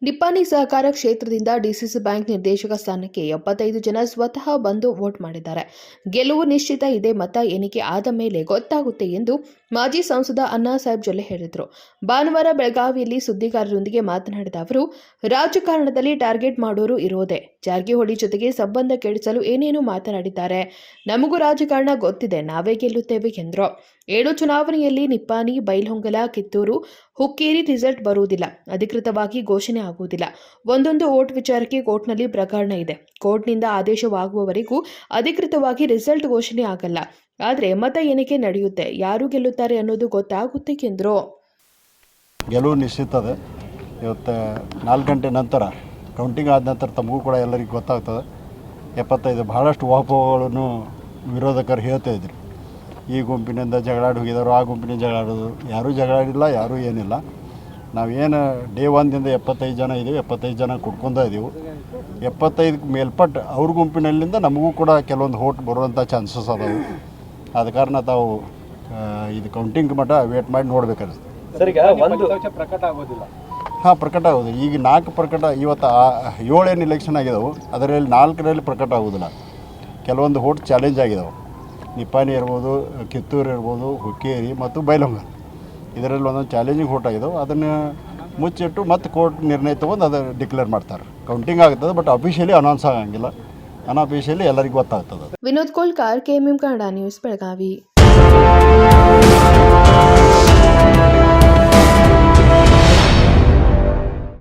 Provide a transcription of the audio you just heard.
ನಿಪ್ಪಾಣಿ ಸಹಕಾರ ಕ್ಷೇತ್ರದಿಂದ DCC bank ನಿರ್ದೇಶಕ ಸ್ಥಾನಕ್ಕೆ 75 ಜನ ಸ್ವತಃ ಬಂದು ವೋಟ್ ಮಾಡಿದ್ದಾರೆ. ಗೆಲುವು ನಿಶ್ಚಿತ. ಇದೇ ಮತ ಎಣಿಕೆ ಆದ ಮೇಲೆ ಗೊತ್ತಾಗುತ್ತೆ ಎಂದು ಮಾಜಿ ಸಂಸದ ಅಣ್ಣಾಸಾಹೇಬ್ ಜೊಲ್ಲೆ ಹೇಳಿದರು. ಭಾನುವಾರ ಬೆಳಗಾವಿಯಲ್ಲಿ ಸುದ್ದಿಗಾರರೊಂದಿಗೆ ಮಾತನಾಡಿದ ಅವರು, ರಾಜಕಾರಣದಲ್ಲಿ ಟಾರ್ಗೆಟ್ ಮಾಡೋರು ಇರೋದೇ. ಜಾರಕಿಹೊಳಿ ಜೊತೆಗೆ ಸಂಬಂಧ ಕೆಡಿಸಲು ಏನೇನೋ ಮಾತನಾಡಿದ್ದಾರೆ. ನಮಗೂ ರಾಜಕಾರಣ ಗೊತ್ತಿದೆ, ನಾವೇ ಗೆಲ್ಲುತ್ತೇವೆ ಎಂದರು. 7 ಚುನಾವಣೆಯಲ್ಲಿ ನಿಪ್ಪಾಣಿ, ಬೈಲಹೊಂಗಲ, ಕಿತ್ತೂರು, ಹುಕ್ಕೇರಿ ರಿಸಲ್ಟ್ ಬರುವುದಿಲ್ಲ, ಅಧಿಕೃತವಾಗಿ ಘೋಷಣೆ ಆಗುವುದಿಲ್ಲ. ಒಂದೊಂದು ವೋಟ್ ವಿಚಾರಕ್ಕೆ ಕೋರ್ಟ್ನಲ್ಲಿ ಪ್ರಕರಣ ಇದೆ. ಕೋರ್ಟ್ನಿಂದ ಆದೇಶವಾಗುವವರೆಗೂ ಅಧಿಕೃತವಾಗಿ ರಿಸಲ್ಟ್ ಘೋಷಣೆ ಆಗಲ್ಲ. ಆದರೆ ಮತ ಎಣಿಕೆ ನಡೆಯುತ್ತೆ. ಯಾರು ಗೆಲ್ಲುತ್ತಾರೆ ಅನ್ನೋದು ಗೊತ್ತಾಗುತ್ತೆ ಎಂದರು. ಗೆಲುವು ನಿಶ್ಚಿತ ಇದೆ. ಇವತ್ತು 4 ಗಂಟೆ ನಂತರ ಕೌಂಟಿಂಗ್ ಆದ ನಂತರ ತಮಗೂ ಕೂಡ ಎಲ್ಲರಿಗೂ ಗೊತ್ತಾಗ್ತದೆ. 75 ಬಹಳಷ್ಟು ವಾಪಗಳನ್ನು ವಿರೋಧಕರು ಹೇಳ್ತಾ ಇದ್ರು. ಈ ಗುಂಪಿನಿಂದ ಜಗಳಾಡಿ ಹೋಗಿದ್ದಾರೆ, ಆ ಗುಂಪಿನಿಂದ ಜಗಳಾಡೋದು. ಯಾರೂ ಜಗಳಾಡಿಲ್ಲ, ಯಾರೂ ಏನಿಲ್ಲ. ನಾವೇನು ಡೇ 1ದಿಂದ 75 ಜನ ಇದ್ದೀವಿ, 75 ಜನ ಕುಡ್ಕೊಂಡ ಇದ್ದೀವಿ. 75 ಮೇಲ್ಪಟ್ಟು ಅವ್ರ ಗುಂಪಿನಲ್ಲಿಂದ ನಮಗೂ ಕೂಡ ಕೆಲವೊಂದು ವೋಟ್ ಬರುವಂಥ ಚಾನ್ಸಸ್ ಅದಾವೆ. ಆದ ಕಾರಣ ತಾವು ಇದು ಕೌಂಟಿಂಗ್ ಮಟ್ಟ ವೇಟ್ ಮಾಡಿ ನೋಡ್ಬೇಕಾದ್ರೆ ಪ್ರಕಟ ಆಗೋದಿಲ್ಲ. ಹಾಂ, ಪ್ರಕಟ ಆಗೋದು. ಈಗ 4 ಪ್ರಕಟ, ಇವತ್ತು 7 ಏನು ಇಲೆಕ್ಷನ್ ಆಗಿದಾವೆ, ಅದರಲ್ಲಿ 4ರಲ್ಲಿ ಪ್ರಕಟ ಆಗೋದಿಲ್ಲ. ಕೆಲವೊಂದು ವೋಟ್ ಚಾಲೆಂಜ್ ಆಗಿದಾವೆ. ನಿಪ್ಪಾಣಿ ಇರ್ಬೋದು, ಕಿತ್ತೂರು ಇರ್ಬೋದು, ಹುಕ್ಕೇರಿ ಮತ್ತು ಬೈಲಹೊಂಗಲ, ಇದರಲ್ಲಿ ಒಂದೊಂದು ಚಾಲೆಂಜಿಂಗ್ ವೋಟ್ ಆಗಿದಾವೆ. ಅದನ್ನು ಮುಚ್ಚಿಟ್ಟು ಮತ್ತೆ ಕೋರ್ಟ್ ನಿರ್ಣಯ ತೊಗೊಂಡು ಅದು ಡಿಕ್ಲೇರ್ ಮಾಡ್ತಾರೆ. ಕೌಂಟಿಂಗ್ ಆಗ್ತದೆ, ಬಟ್ ಅಫಿಷಿಯಲಿ ಅನೌನ್ಸ್ ಆಗಂಗಿಲ್ಲ. ಅನ್ಅಫಿಷಿಯಲಿ ಎಲ್ಲರಿಗೂ ಗೊತ್ತಾಗ್ತದೆ. Vinod Kolkar, KMM Kannada news, Belagavi.